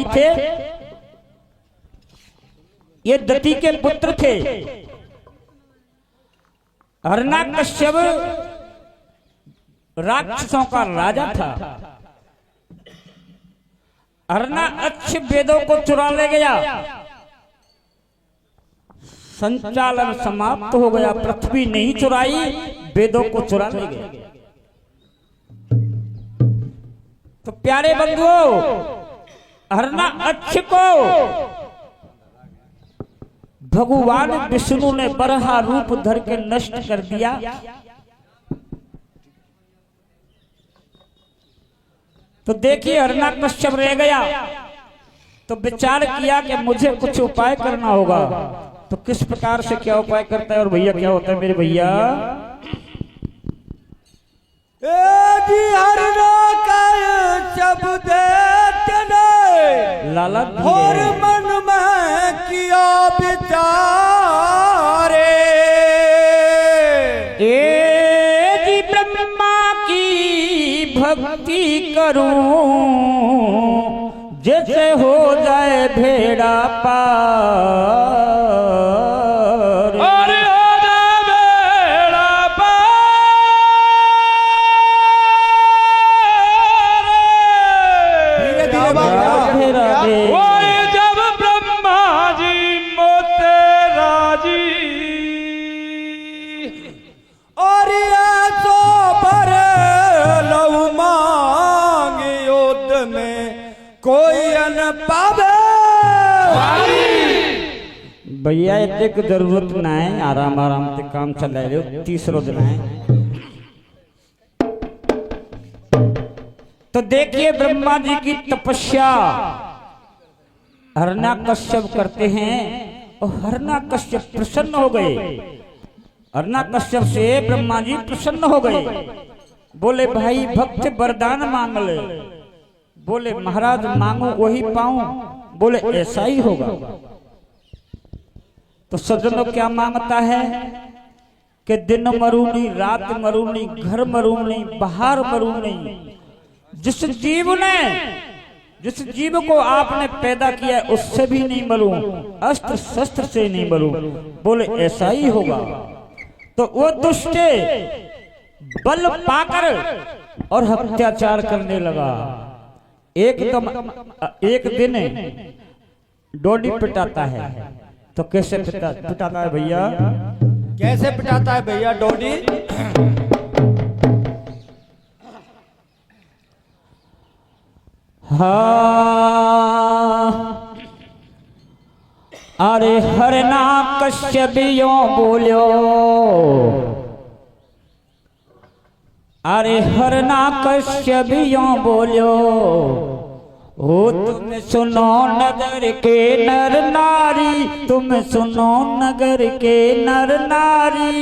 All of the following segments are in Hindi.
भाई थे, ये दति के पुत्र थे। हिरण्यकश्यप राक्षसों का राजा था। हिरण्यकश्यप वेदों को चुरा ले गया, संचालन समाप्त हो गया। पृथ्वी नहीं चुराई, वेदों को चुरा ले गया। तो प्यारे बंधुओं, हिरण्यकश्यप को भगवान विष्णु ने बरहा रूप धर के नष्ट कर दिया। तो देखिए हिरण्यकश्यप रह गया, तो विचार किया कि मुझे कुछ उपाय करना होगा। तो किस प्रकार से क्या उपाय करता है और भैया क्या होता है मेरे भैया? लाला और मन में किया विचारे, जी ब्रह्मा की भक्ति करूं, जैसे हो जाए भेड़ा पार। अरे हो जाए भेड़ा पार। धीरे धीरे वही जब ब्रह्मा जी मोते राजी, और ऐसो पर लव मांग युद्ध में कोई न पावे। भैया इतने की जरूरत ना है, आराम आराम से काम चला रहे हो। तीसरो दिन है। तो देखिए ब्रह्मा जी की तपस्या हिरण्यकश्यप करते हैं और हिरण्यकश्यप प्रसन्न हो गए। हिरण्यकश्यप से ब्रह्मा जी प्रसन्न हो गए। बोले भाई भक्त वरदान मांग ले। बोले महाराज मांगो वही पाऊं। बोले ऐसा ही होगा। तो सज्जनों क्या मांगता है कि दिन मरूनी, रात मरूनी, घर मरूनी, बाहर मरूनी। जिस जीव को आपने पैदा किया उससे भी नहीं मरूं, अस्त्र शस्त्र से नहीं मरूं। बोले ऐसा ही होगा। तो वो दुष्ट बल पाकर और अत्याचार करने लगा। एक दिन डोडी पिटाता है। तो कैसे पिटाता है भैया? कैसे पिटाता है भैया डोडी? हाँ, अरे हिरण्यकश्यप यूं बोलो, अरे हिरण्यकश्यप यूं बोलो, ओ तुम सुनो नगर के नर नारी, तुम सुनो नगर के नर नारी,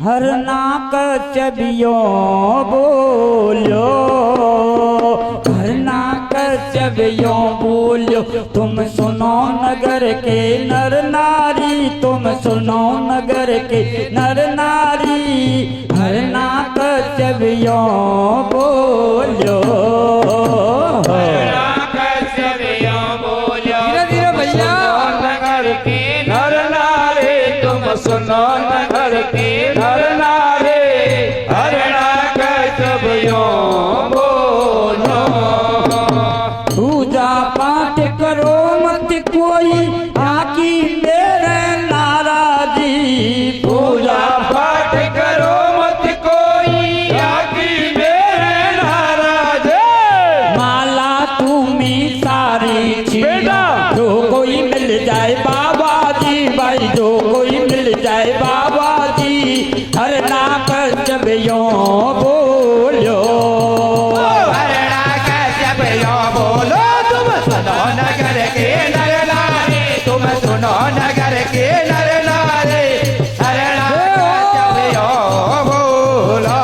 हिरण्यकश्यप यूं बोलो, हिरण्यकश्यप यूं बोलो, तुम सुनो नगर के नर नारी, तुम सुनो नगर के नर नारी, हिरण्यकश्यप यूं बोलो। सुनो नगर के नर नारी, हिरण्यकश्यप यूं बोलो। पूजा पाठ करो मत कोई आकी मेरे नाराजी, पूजा पाठ करो मत कोई आकी मेरे नाराजी। माला तुम्ही सारी बेटा जो कोई मिल जाए बाबा जी, भाई जो कोई मिल जाए बाबा जी, हिरण्यकश्यप यूं बोलो, हिरण्यकश्यप यूं बोलो। तुम सुनो नगर के नर नारी, तुम सुनो नगर के नर नारी, हिरण्यकश्यप यूं बोलो।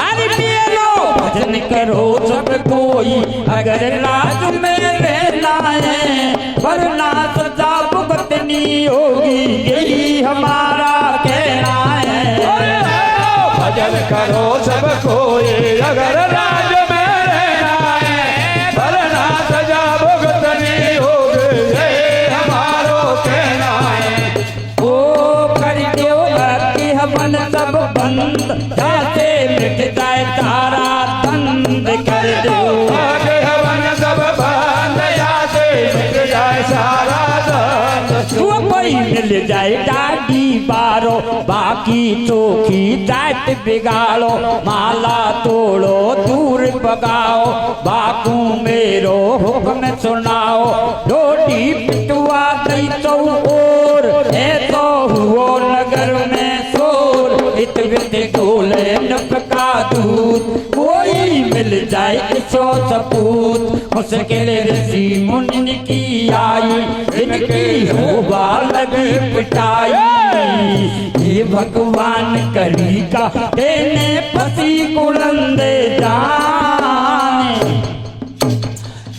अरे मेलो भजन करो सब कोई अगर राज में रहना है, वरना सजा भुगतनी होगी यही हमारा कहना है। भजन करो सब कोई अगर राज में रहना है, वरना सजा भुगतनी मिल जाए डाडी बारो, बाकी चोखी जात बिगाड़ो, माला तोड़ो दूर भगाओ, बाकू मेरो हुक्म सुनाओ, रोटी पिटवा दई तो और ऐसो हुओ नगर में शोर, इत विद डोले नपका दूध, कोई मिल जाए सो सपूत, मुश्किल ऋषि मुनि की आई, इनकी होगा लगी पिटाई, ये भगवान करी का देने पति कुलंदे जाने,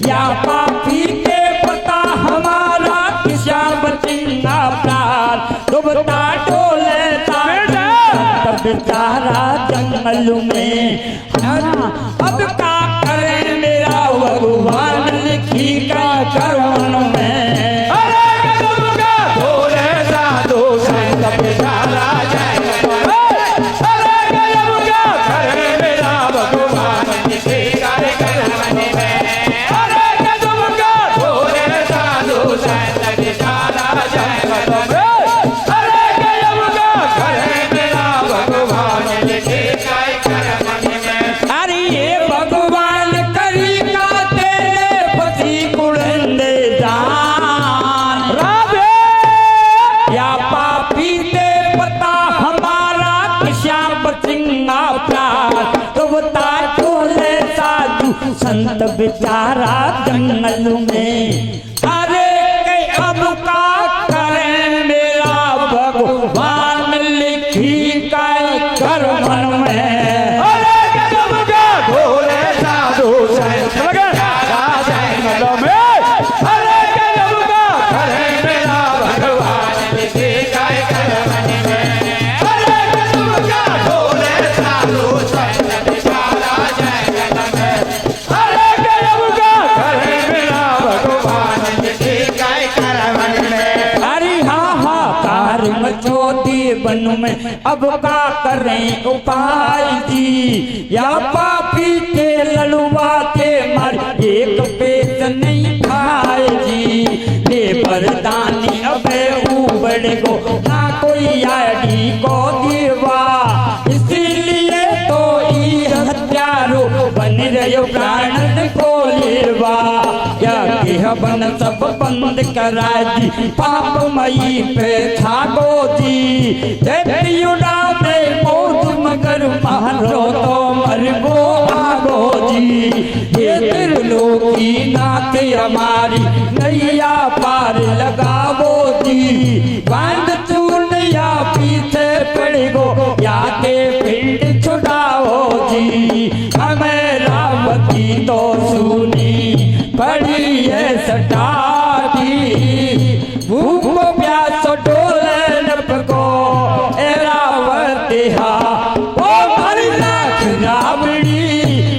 या पापी के पता हमारा किसा बचेगा प्राण, डूबता डोले तब बेचारा जंगल में, अब का करे मेरा भगवान लिखी का करवन में, अरे कदम का ढोले साधु संत बेचारा जंगल में, अरे कदम का करे मेरा भगवान लिखी का करवन में, अरे कदम का ढोले साधु संत बेचारा जंगल में, अरे कदम का करे मेरा भगवान लिखी का करवन में। अरे ये भगवान करी का तेरे पति कुलंदे जान, राधे या पापी दे पता हमारा किसा बचेगा प्राण, तो बता डोले साधु संत बेचारा जंगल में, अरे के अब का करे मेरा भगवान लिखी का करवन में, अरे कदम का ढोले साधु संत बेचारा जंगल में, अरे कदम का करे मेरा भगवान लिखी का करवन में, अरे कदम का ढोले साधु संत बेचारा जंगल में, अरे कदम का करे मेरा भगवान लिखी का करवन में। अरे हाहाकार मचो दिए वन में, अब का करें उपाय जी, या पापी के लड़ुआते मर एक पेट नहीं खाए जी, ले बरदानी अबे उबड़ गो ना कोई आड़ी को देवा, इसीलिए तो ई हत्यारो बन रहे प्राणन को लेवा, या बन सब बंद करा दी, पाप मई पे छागो जी, देती उड़ा दे मौत मगर मारो तो मरबो आगो जी, ये त्रिलोकी नाथ हमारी नैया पार लगावो जी, बांध चून या पीछे पड़ गो या के पिंड छुड़ाओ जी, हमें रावती तो सुनी पड़ी है सटाती, भूख प्यास डोले नपको एरावती हा, ओ मरी लाख रावड़ी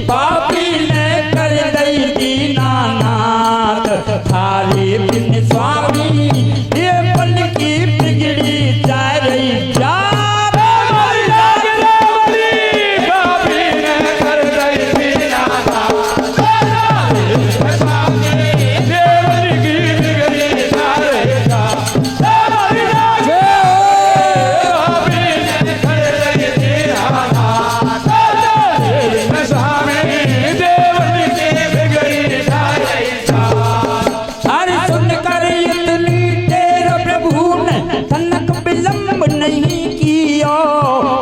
पापी ने कर दई दीनानाथ, थारे बिन स्वामी ये पल की बिगड़ी जा रही जा, मरी लाख रावड़ी पापी ने कर दई दीनानाथ, देवन की बिगड़ी जा रही जा, मरी लाख पापी ने कर दई दीनानाथ, स्वामी देवन की बिगड़ी जा रही जा। अरे सुनकर इतनी देर प्रभु ने तनक विलंब नहीं किया,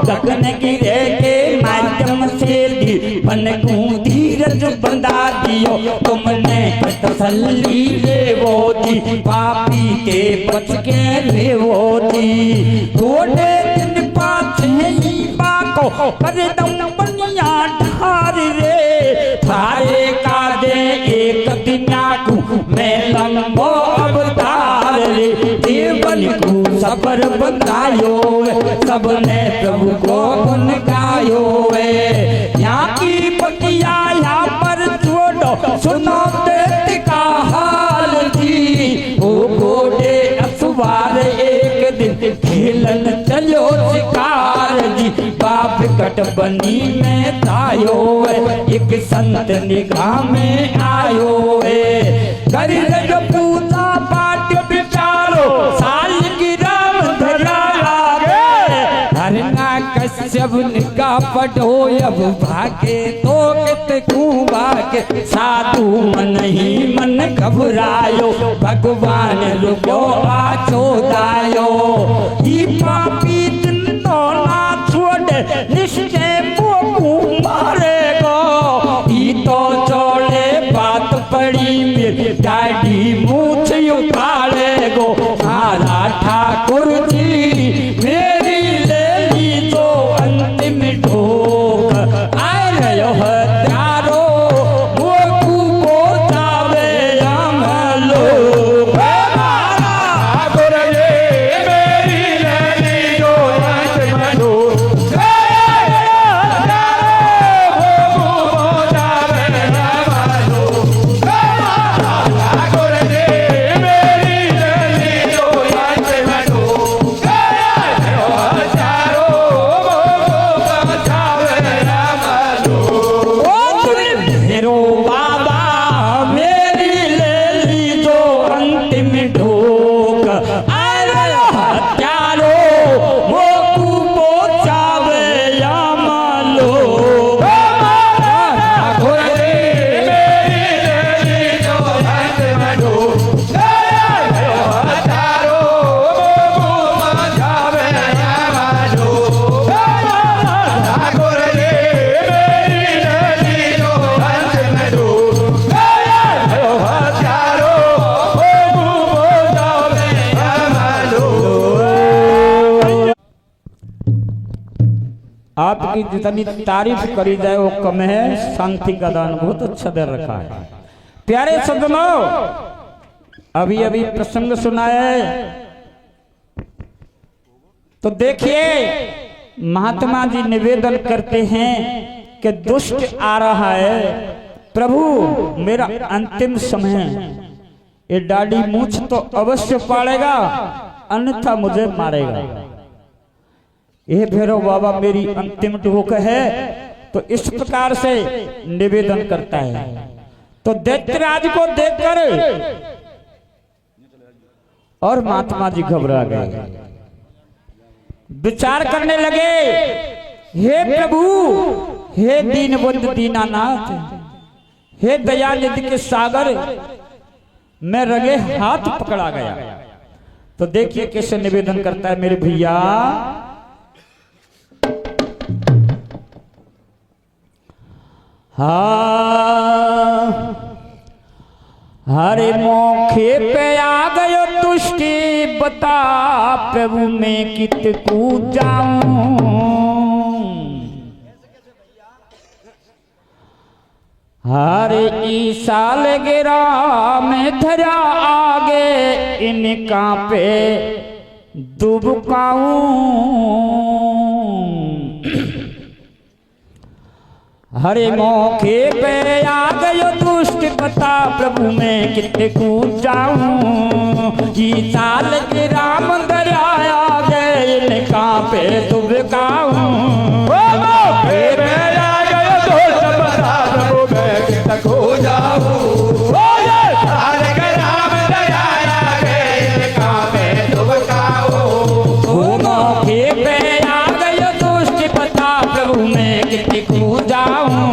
गगन गिरे के माध्यम से बन को धीरज बंधा दियो, तुमने तसल्ली ले वो दी, पापी के बच के ले वो दी, थोड़े दिन पाछे ही बाको कर दम बनिया ढार रे, थारे का दे एक दिन आकू मैं लंबो अवतार रे, देवन को सबर बतायो सबने प्रभु को गुन गायो यहाँ की बतिया यहाँ पर छोड़ो, सुनो देत का हाल जी, ओ घोड़े असवार एक दिन खेलन चलो शिकार जी, बाप कटबनी में तायो एक संत निगाह में आयो कर पूजा पाठ विचारो, साल गिरा पढ़ो अब भागे तो कितकू भागे साधु मन ही मन घबरायो भगवान रुको आछो दायो ई पापी दिन तो ना छोड़े निश्चय पोकू मारेगो ई तो चोले बात पड़ी मेरी दाढ़ी मूछ उखाड़ेगो मारा ठाकुर जी मेरी ले ली तो अंतिम ठोक आए रहो हत्यारो वो को जावे हम लोग ठाकुर जी मेरी लैली जो अंतिम ठोक मेरो बाबा मेरी ले ली जो अंतिम ढोक अरे हत्यारो वो को जावे हम लोग ठाकुर जी मेरी लैली जो अंतिम ठोक हजारो जावे हमारो ठाकुर जी मेरी लैली जो अंतिम ठोक हजारो जावे हमारो। आपकी जितनी तारीफ करी जाए वो कम है। शांति का दान बहुत अच्छा दे रखा है। प्यारे सज्जनों, अभी अभी प्रसंग सुना है तो देखिए महात्मा जी निवेदन करते हैं कि दुष्ट आ रहा है, प्रभु मेरा अंतिम समय है, ये दाढ़ी मूछ तो अवश्य पाड़ेगा अन्यथा मुझे मारेगा। यह भैरव बाबा मेरी अंतिम ढोक है। तो इस प्रकार से निवेदन करता है। तो दैत्यराज को देखकर और महात्मा जी घबरा गए, विचार करने लगे, हे प्रभु, हे दीनबंधु दीनानाथ, हे दयानिधि के सागर, मैं रगे हाथ पकड़ा गया। तो देखिए कैसे निवेदन करता है मेरे भैया। हाँ हरे मौके पे आ गयो तुष्टि, बता प्रभु मैं कितकू जाऊं। हरे ईसाल गिरा में धरा आगे, इनका पे दुबकाऊं। हरे मौके पे आ गयो दुष्ट, बता प्रभु मैं कितकू जाऊं। जी साल के राम दरिया गए, इनका पे दुबकाऊं। मौके पे आ गयो दुष्ट, बता प्रभु मैं कितकू जाऊं। साल के राम दरिया गए, इनका पे दुबकाऊं। मौके पे आ गयो दुष्ट, बता प्रभु मैं कितकू जाऊं।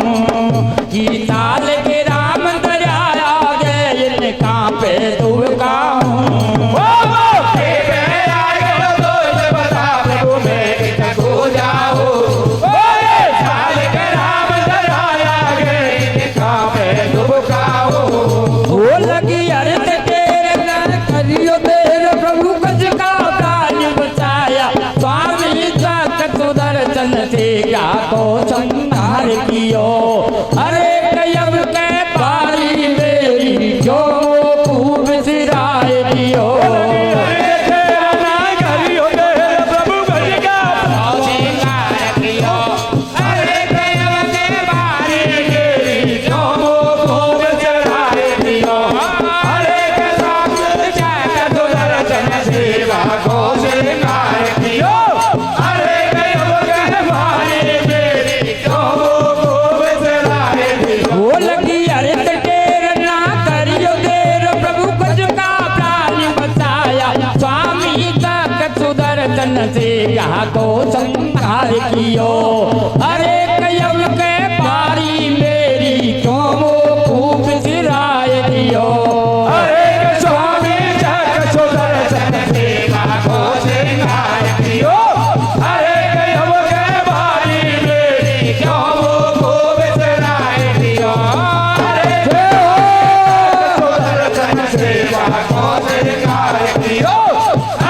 जी साल के राम दरिया गए, इनका पे दुबकाऊं। मौके पे आ गयो दुष्ट, बता प्रभु मैं कितकू जाऊं। साल के राम दरिया गए, इनका पे दुबकाऊं। हो लगी अर्थ तेरे नर करियो देर, प्रभु कज का प्राण बचाया। स्वामी जात सुदर्शन से क्या को संहार कियो। अरे कयब के पारी मेरी जो खूब सिराए दियो। हो लगी अर्थ टेर ना करियो देर, प्रभु कज का प्राण बचाया। स्वामी तक सुदर्शन से यहाँ को संहार कियो। को सरकार कियो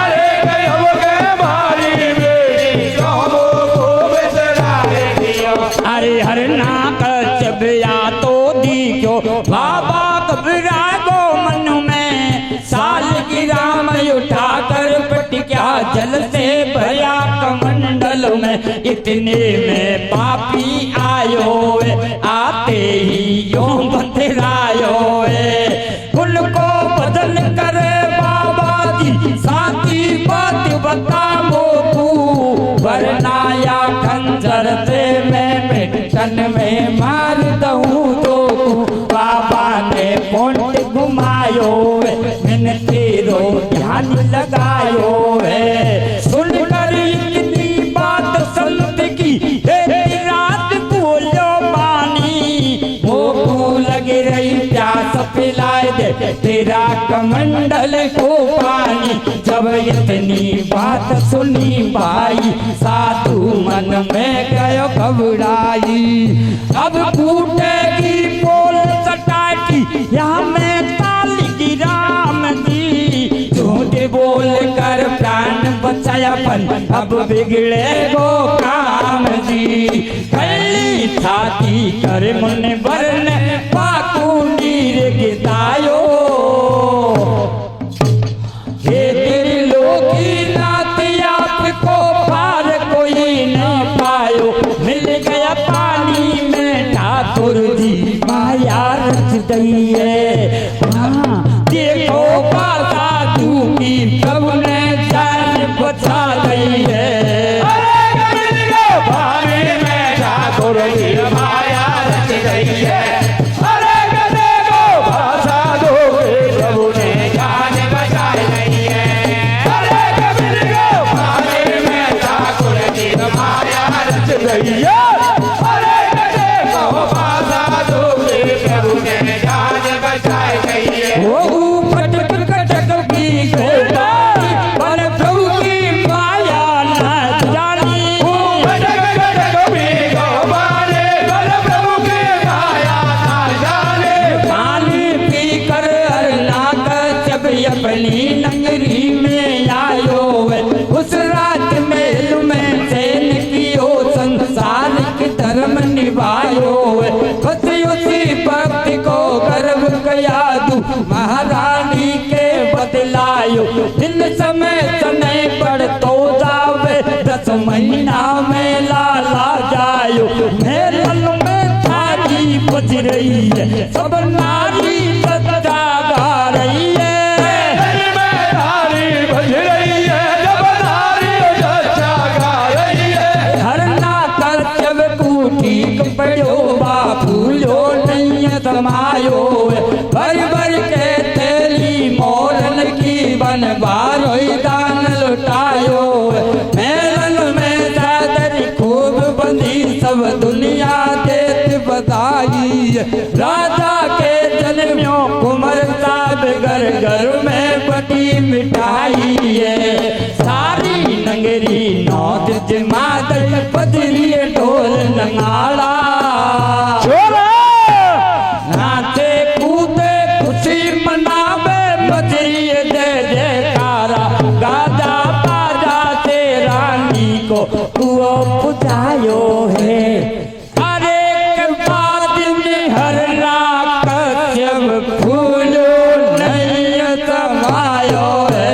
अरे गयब के मारी बेटी सोमो खूब सराय दियो अरे हर नाक चबिया तो दी क्यों बाबा घबरा गो मन में साल की राम उठा कर पटिया जल से भया कमंडल में इतने में पापी आयो आते ही यो बतरायो उनको बदल करे बाबा जी साथी बात बता मोकू वरनाया खंजर से मैं पेटन में मार दऊं तो बाबा ने पोंट घुमायो मैंने तेरो ध्यान लगायो सुनकर इतनी बात संत की रात बोलो पानी मोकू लगी रही प्यास पिलाए दे तेरा कमंडल को पानी जब इतनी बात सुनी भाई साधु मन में गयो घबराई अब फूटेगी पोल सटाटी यहाँ में ताली की राम जी झूठ बोल कर प्राण बचाया पन अब बिगड़े गो काम जी कली छाती कर मुन वरण पाकू नीर गिदायो हे त्रिलोकी नाथ आपको पार कोई नहीं पायो मिल गया पानी में ठाकुर जी माया रच गई है हाँ देखो बाधा तू की प्रभु ने जान बचा गई है पानी में ठाकुर जी माया रच गई है अरे गधे को भाषा दो प्रभु ने जान बचाई गई है अरे गधे को पानी में ठाकुर जी माया रच गई है अरे गधे को भाषा दो प्रभु ने जान बचाई गई है वो पटक कटक की गोदारी पर प्रभु की माया न जानी पानी पी कर अरनाक जब अपनी नगरी में आयो उस रात मेल में चैन कियो संसार के धर्म निभायो बस उसी भक्ति को गर्व कया दू महारानी के बदलायो दिन समय समय पर तो जावे 10 महीना में लाला जायो मेलन में थाली बज रही है सब नारी सच्चा गा रही है हर ना कर जब ठीक पड़ो बाबूलो नहीं समायो भर भर के तेरी मोरन की बन बारो दान लुटायो मेलन में चादर खूब बंधी सब दुनिया देत बधाई राजा के जन्मियों कुंवर साहब घर घर में बटी मिठाई है सारी नगरी नौत जमात बजरी ढोल नगाड़ा नाचे कूदे खुशी मनावे बजरी जय जयकारा गाजा बाजा से रानी को कुओ पुजायो है अरे बाद में हर रात जब फूलो नहीं समायो है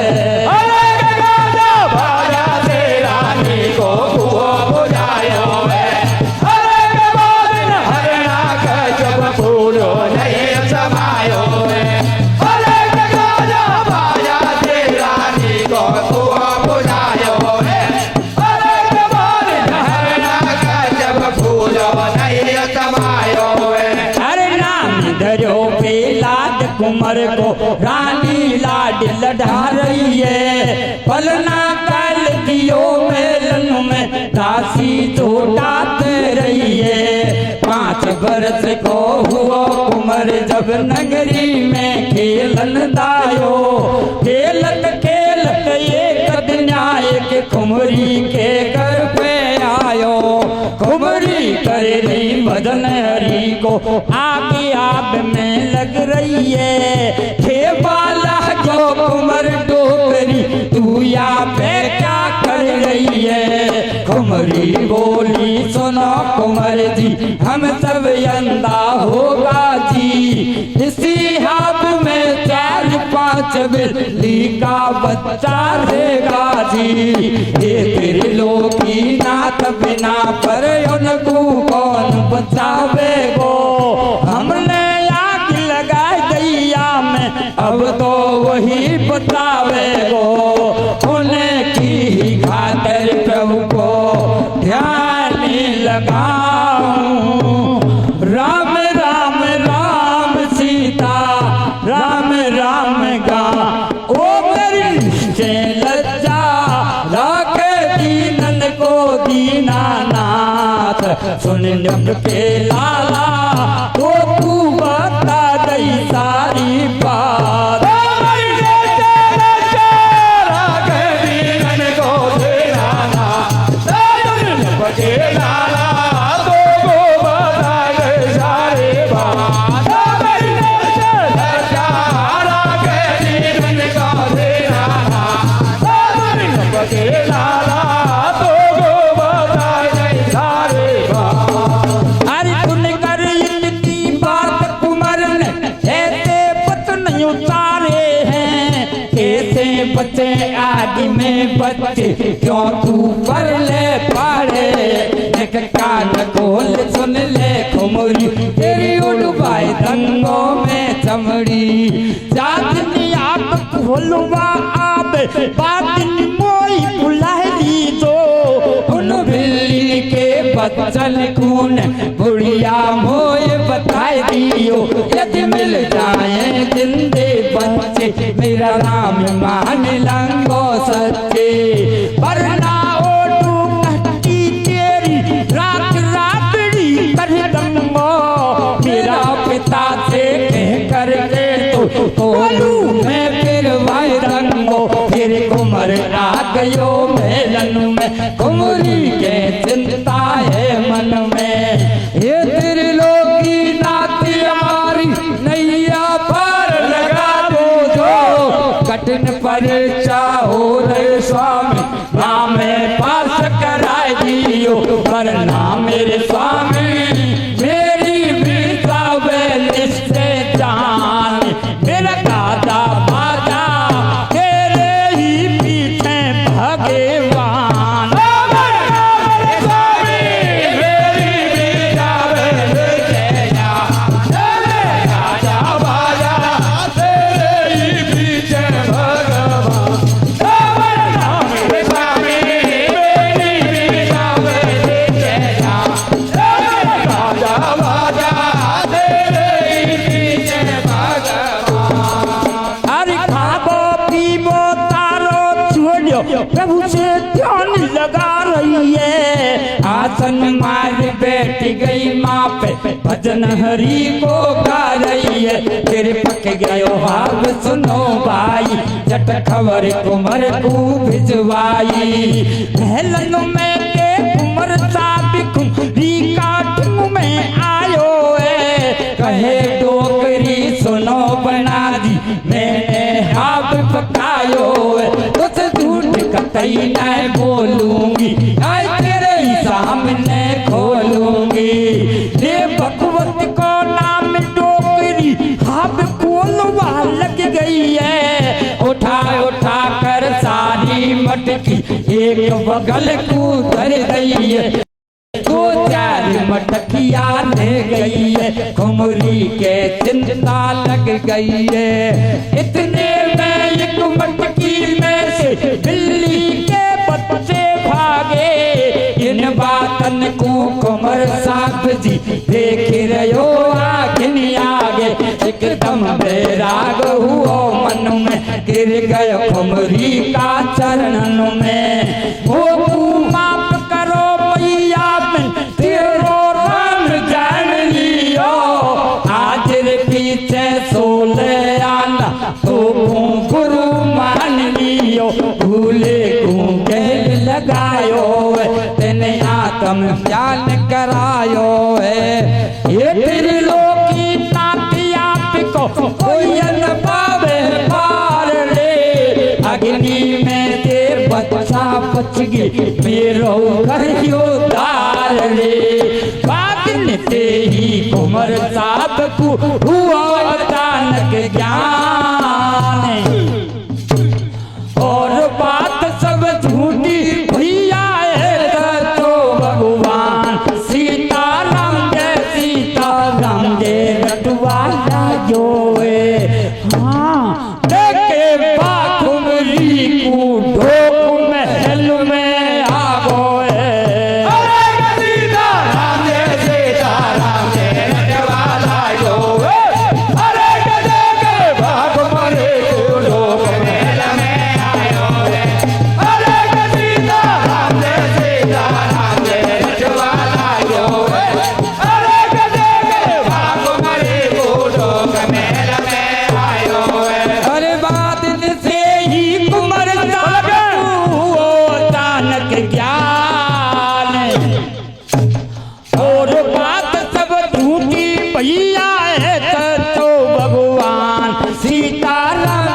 कुंवर को रानी लाड लड़ा रही है पलना काल दियो मेलन में दासी जोड़ाते रही है 5 बरस को हुआ कुंवर जब नगरी में खेलन दायो खेलत खेलत एक दिन आए के कुंवरी के घर पे आयो कुंवरी कर रही भजन हरी को आगे आग में लग रही है हे बाला कुंवर डोकरी तू या पे क्या कर रही है। कुंवरी बोली सुनो कुंवर जी हम सब अंधा होगा जी। इसी हाथ में 4-5 बिल्ली का बच्चा रहेगा जी। ये तेरे लोकी नाथ बिना पर उनको कौन बचावे गो। हमने आग लगाई दैया में अब तो वही बतावे गो। उन्हें की ही खातिर प्रभु को ध्यान लगाऊं। राम राम राम सीता राम राम गा ओ मेरी से लज्जा राखे दीनन को दीनानाथ। सुन जब के लाला तो तू बता दई सारी बात। बच्चे आदि में बच्चे क्यों तू पर ले पाड़े। एक कान खोल सुन ले कुंवरी तेरी उड़वाई दंगों में चमड़ी। जातनी आप खोलवा आप बातनी मोई बुलाई दो। उन बिल्ली के बच्चन खून बुढ़िया मोय बताए दियो। यदि मिल जाए जिंदे बच्चे मेरा नाम मान लंगो सच्चे। वरना ओटू कट्टी तेरी रात राबड़ी कर दंगो। मेरा पिता से कह कर के तो तोलू मैं फिर वाई रंगो। फिर कुंवर आ गयो मेलन में कुंवरी के चिंता है मन में। ये तेरे लोकी नाती हमारी नैया पार लगा दो जो। कठिन परीक्षा हो रहे स्वामी नाम पास कराए दियो। वरना मेरे स्वामी मेरी बीता निश्चय जान। मेरा दादा बाजा तेरे ही पीछे भगवान। प्रभु से ध्यान लगा रही है। आसन मार बैठ गई माँ पे भजन हरि को गा रही है। तेरे पक गयो हाव सुनो भाई जट खबर कुंवर को भिजवाई। महलन में के कुंवर साहब कुंवरी काटू में आयो है। कहे डोकरी सुनो बना दी मैंने हाव पकायो है। तुझसे कतई न बोलूंगी आज तेरे ही सामने खोलूंगी। ये भगवत को नाम डोकरी हाथ खोलवा लग गई है। उठा उठा कर सारी मटकी एक बगल को धर गई है। 2-4 मटकिया ले गई है। कुंवरी के चिंता लग गई है। इतने में एक मटकी में से बिल्ली के बच्चे भागे। इन बातन को कुंवर साहब जी देख रहो आखिन आगे। एकदम बैराग हुआ मन में गिर गए कुंवरी का चरणन में। वो माफ करो मैया तेरो राम जान लियो। आज रे पीछे सोले आना तो गुरु मान लियो। भूले को कहल लगायो तेने आत्म ज्ञान करायो है। ये तेरे लोकी नाती आप को कोई न पावे पार रे। अग्नि में ते बच्चा बच गई मेरो करियो दार रे बादन ते ही कुंवर साहब को हुआ अचानक ज्ञान और बात सब झूठी भैया है तो भगवान सीता राम जय रटवाला जो है हाँ देखे बाखुमरी को ढोक महल में आ गए वाला जो है अरे कदे के पाकुमरी को ढोक महल में आ गए सीताराम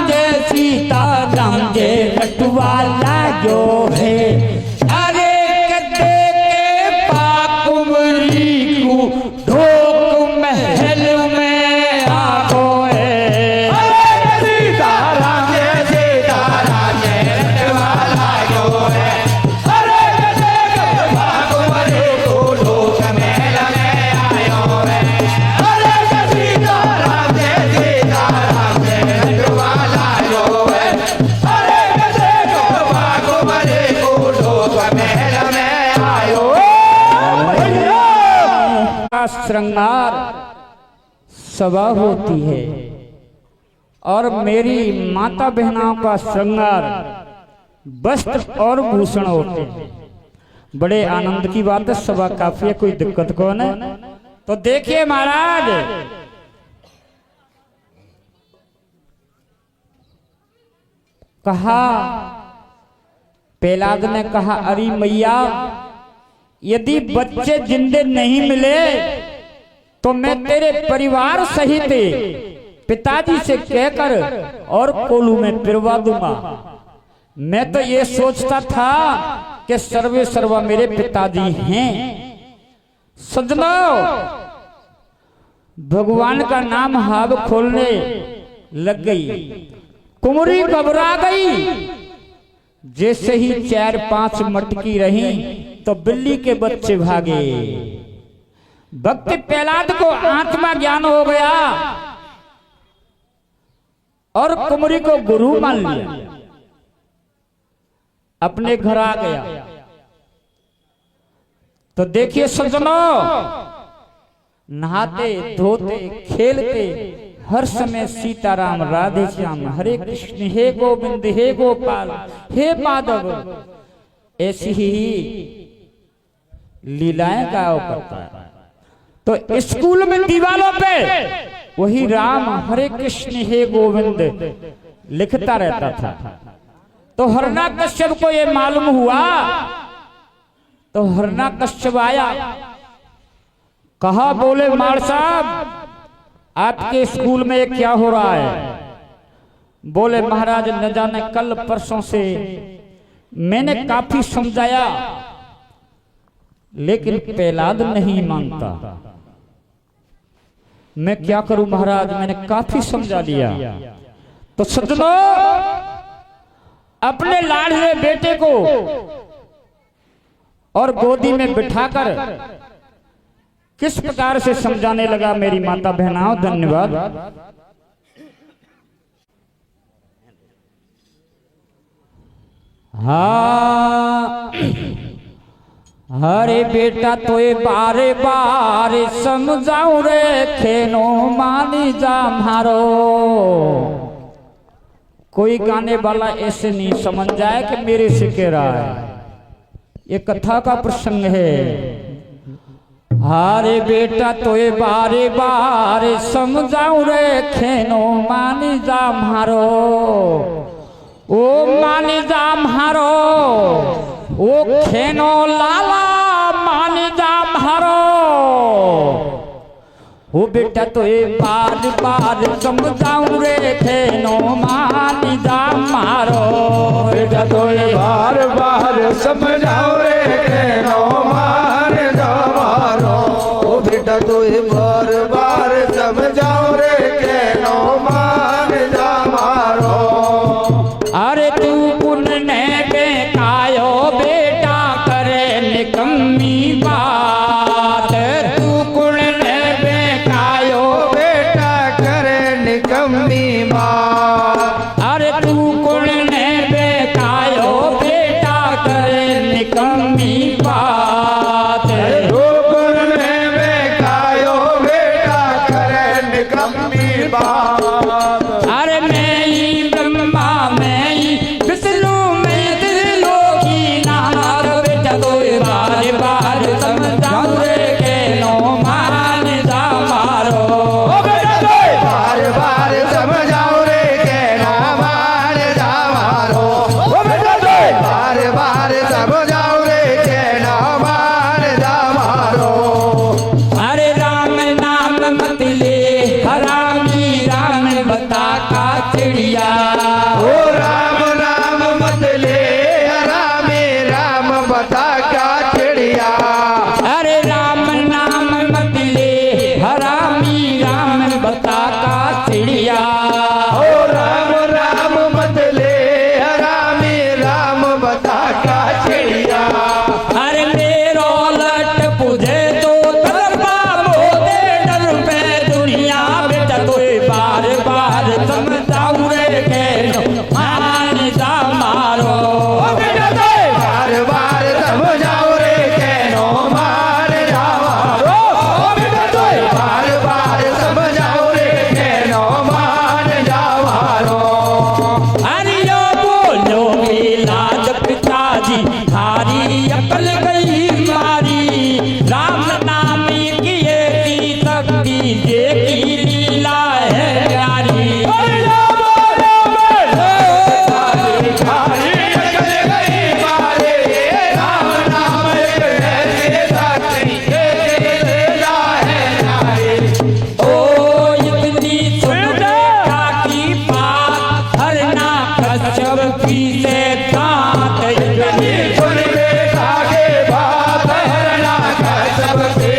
जय रटवाला जो है अरे कदे के पाकुमरी को ढोक महल में आयो है अरे सीताराम जय रटवाला जो है श्रृंगार सभा होती है और मेरी माता बहनों का श्रृंगार वस्त्र और भूषण होते हैं। बड़े आनंद की बात है, सभा काफी है, कोई दिक्कत कौन है। तो देखिए महाराज कहा, प्रहलाद ने कहा अरे मैया यदि बच्चे जिंदे नहीं मिले तो मैं तेरे परिवार सहित पिताजी से कहकर और कोलू में पिरवा दूंगा। मैं तो ये सोचता था कि सर्वे सर्वा मेरे पिताजी हैं। सजनों भगवान का नाम हाव खोलने लग गई, कुंवरी घबरा गई। जैसे ही 4-5 मटकी रही तो बिल्ली के बच्चे भागे। भक्त प्रहलाद को आत्मा ज्ञान हो गया और कुंवरी को गुरु मान लिया, अपने घर आ गया। तो देखिए सज्जनों, नहाते धोते खेलते हर समय सीताराम राधे श्याम हरे कृष्ण हे गोविंद हे गोपाल हे माधव ऐसी ही लीलाएं गाया करता है। तो स्कूल में दीवारों पे वही राम हरे कृष्ण हे गोविंद लिखता रहता था। तो हिरण्यकश्यप को ये मालूम हुआ तो हिरण्यकश्यप आया, कहा बोले मार साहब आपके स्कूल में ये क्या हो रहा है। बोले महाराज न जाने कल परसों से मैंने काफी समझाया लेकिन प्रहलाद नहीं मानता। मैं क्या करूं महाराज, मैंने काफी समझा लिया। तो सज्जनों अपने लाडले बेटे को और गोदी में बिठाकर किस प्रकार से समझाने लगा मेरी माता बहनाओं। धन्यवाद। हाँ हरे बेटा तो ये बारे बारे समझाऊ रे खेनो मानी जा मारो। कोई गाने वाला ऐसे नहीं समझ जाए कि मेरे से कह रहा है, ये कथा का प्रसंग है। हारे बेटा तो ये बारे बारे समझाऊ रे खेनो मानी जा मारो। ओ मानी जा मारो ओ खेनो लाला मानी जा मारो। ओ बेटा तो ये बार बार समझाऊ रे खेनो मानी जा मारो। समझाओ रे कहनो मान जा मारो ओ बेटा तू बार बार समझाओ रे कहनो मान जा मारो अरे तू कुन ने बेकायो बेटा करे निकम्मी बात तू कुन ने बेकायो बेटा करे निकम्मी बात अरे तू कुन ने बेकायो बेटा करे निकम्मी बात रोगुण ने बेकायो बेटा करे निकम्मी बात अरे मैं ही ब्रह्मा मैं ही विष्णु मैं दिलो की नाथ बेटा तो बार बार समझाऊं रे के नो मान जा मारो बार बार समझाओ रे कहना मान जा मारो ओ बेटा बार बार समझाओ रे कहना मान जा मारो अरे राम नाम मत ले हरामी राम बता का चिड़िया ओ राम राम मत ले रामे राम बता क्या चिड़िया अरे राम नाम मत ले हरामी राम बता का चिड़िया ओ राम राम मत ले रामे राम बता क्या चिड़िया अरे मेरो लट पुझे तो तरफा मोदे डर पे दुनिया बेटा तो बार बार समझाऊं रे के मान जा मारो बार बार समझाओ रे कहनो मान जा मारो ओ बेटा बार बार समझाओ रे कहनो मान जा मारो अरे यो बोलो लाज पिताजी थारी अकल गई मारी राम नाम की ऐसी शक्ति जे की लीला है प्यारी ओ इतनी सुन बेटा की बात हरना कश्यप की से दांत इतनी सुन बेटा के बात हरना का सब से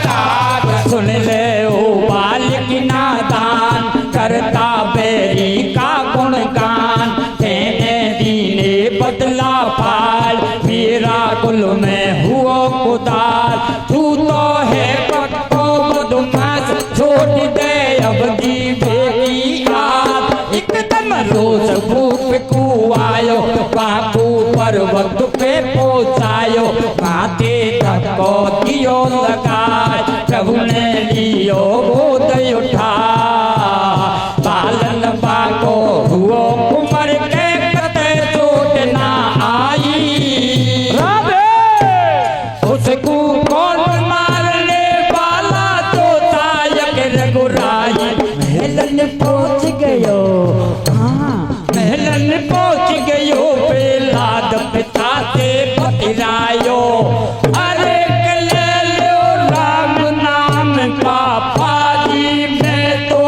काट सुन ले ओ बालिक नादान करता बेरी का गुणगान तेने दीने बदला फाल मेरा कुल में हुआ कुदार तू तो है पक्को मधुमास छोड़ दे अब जीवे की आस एकदम रोज भूप को आयो बापू पर्वत पे पहुंचायो माथे धक्को दियो लगाए प्रभु ने लियो गोद उठा बालन बाको हुओ उमर के कते चोट ना आई उसको कौन मारने वाला तो तायक रघुराई महलन पहुंच गयो हाँ महलन पहुंच गयो बेलाद पिता से पतिरायो अरे कले लो राम नाम का पाजी मैं तो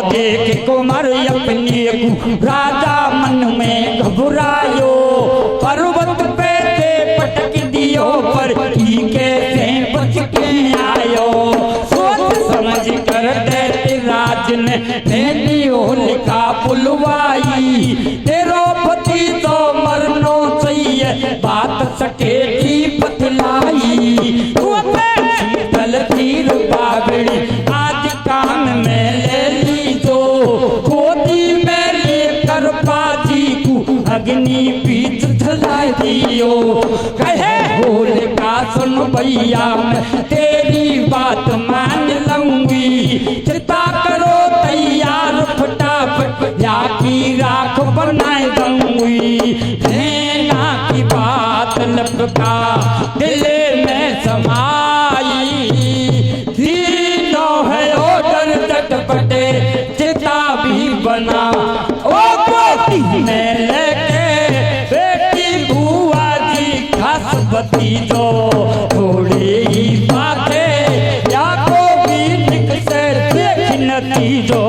देख कुमार अपने को राजा मन में घबरायो, पर्वत पे से पटक दियो पर की कैसे बच के आयो। सोच समझ कर दैत्य राज ने भेदी होलिका बुलवाई, तेरो पति तो मरनो चाहिए बात सके की बतलाई। शीतल तीर बाबड़ी आज कान में ले ली जो, गोदी में लेकर बाजी को अग्नि बीच जला दियो। कहे होलिका सुन भैया मैं तेरी बात मान लूंगी, चिंता करो तैयार फटाफट या की राख बनाए दूंगी। सेना की बात लपका दिल में समाई, तीनों है ओडर चटपटे चिता भी बना। ओ बेटी में लेके बेटी बुआ जी खास भतीजो, थोड़ी ही बातें या को भी निक से देख नतीजो।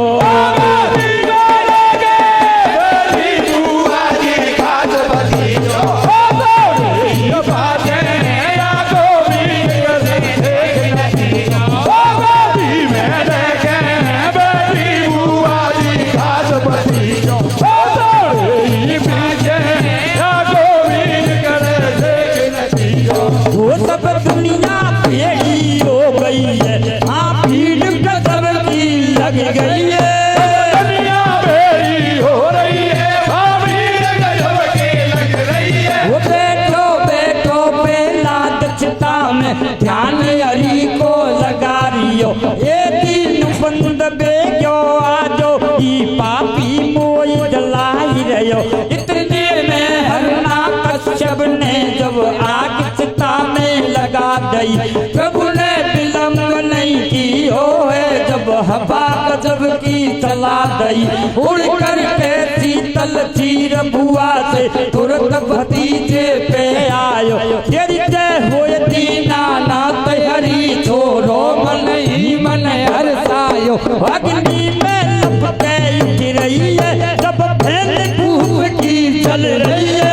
ध्यान हरि को लगा रियो, ये दिन बंद बेगो आजो ई पापी मोई जलाई रहो। इतने में हरना कश्यप ने जब आग चिता में लगा दई, प्रभु ने विलंब नहीं की हो है जब हवा गजब की चला दई। उड़ करके शीतल चीर बुआ से तुरंत भतीजे पे आयो, तेरी जय होए दीना नाथ हरि छोरो मन ही मन हरसायो। अग्नि में लपटे उठ रही है जब भेद भूख की चल रही है,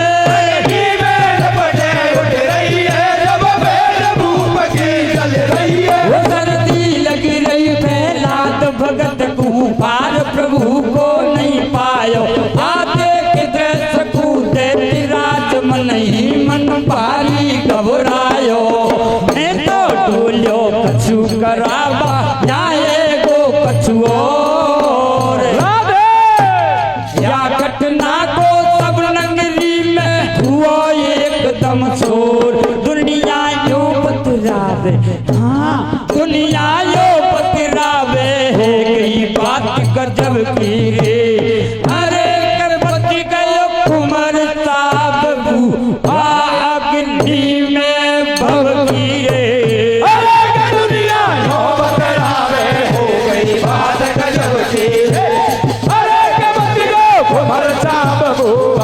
वो सर्दी लग रही प्रहलाद भगत को पार प्रभु को नहीं पायो। आते के दृश्य को देती राज मन ही मन भारी घबरायो। मैं तो डोलियो कछु करावा जाए गो कछुओ या घटना को सब नगरी में हुआ एकदम शोर। दुनिया यो बतरावे, हाँ दुनिया यो बतरावे है कई बात गजब की रे। अरे कर बच गयो कुमार साहब अग्नि में भवगी रे। दुनिया यो बतरावे हो गई बात गजब की रे। अरे कर बच गयो कुमार साहब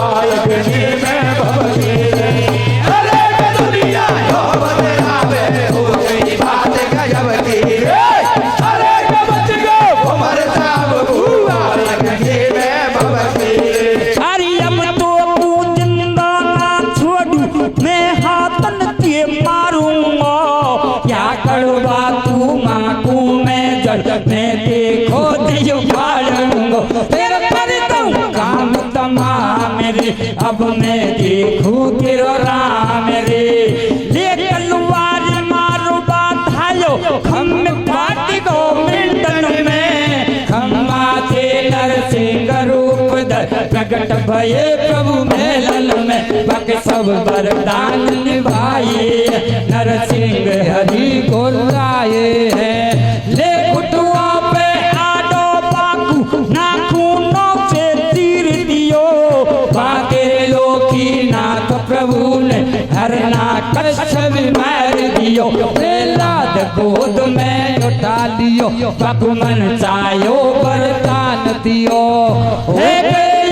अग्नि में भवगी रे। अरे दुनिया यो बतरावे हो गई बात गजब की रे। अरे कर बच गयो कुमार साहब अग्नि में भवगी रे। अरे अब तो तू जिंदा ना छोड़ू, मैं हाथन के मारूंगा। क्या करवा तू माकू में जड़ में देखो दियो फाड़ूंगा। तेरा कर दूं काम तमाम रे, अब मैं देखूं तेरा राम रे। ले तलवार मारो बाधायो, खम फाट गो मिंटन में। खम्मा से नरसिंह रूप धर प्रकट भये प्रभु मेलन में। बक सब वरदान निभाए नरसिंह हरि को लाए हैं। ले कुटुआ पे आडो बाकू नाखूनों से तीर दियो, बाके लोकी नाथ प्रभु ने हरना कश्यप मार दियो। प्रहलाद गोद में उठा लियो, बाकू मन चायो वरदान दियो। हे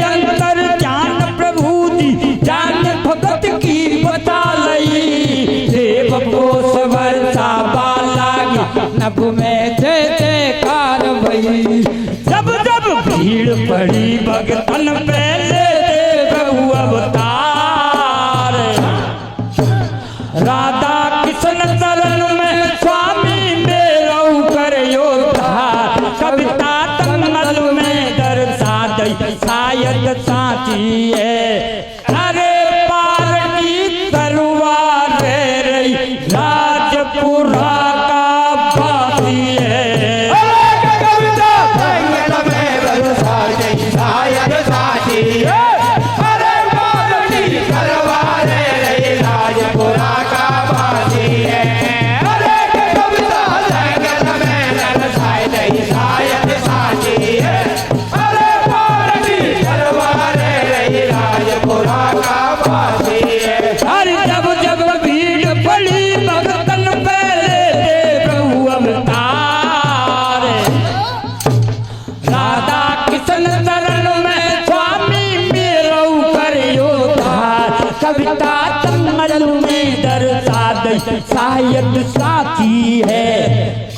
अंतर ज्ञान प्रभु जी जान भगत की बता लई। देव कोष वर्षा बालागी नभ में जय जयकार भई। जब जब भीड़ पड़ी भगतन पहले दे प्रभु अवतार। राधा कृष्ण चरण में स्वामी मेरो करियो उद्धार। कविता तन्मल में दर्शा दई शायद साची है। अरे पार की तलवार रही राजपुरा का बाती है। कविता तन्मल में दर्शा दई शायद साची है। अरे पार की तलवार रही राजपुरा का बाती है। अरे कविता तन्मल में दर्शा दई शायद साची है। अरे पार की तलवार रही राजपुरा का बाती है। अरे जब जब भीड़ पड़ी भगतन पहले दे प्रभु अवतार। राधा कृष्ण चरण में स्वामी मेरो करियो उद्धार। कविता तन्मल में दर्शा दई शायद साची है।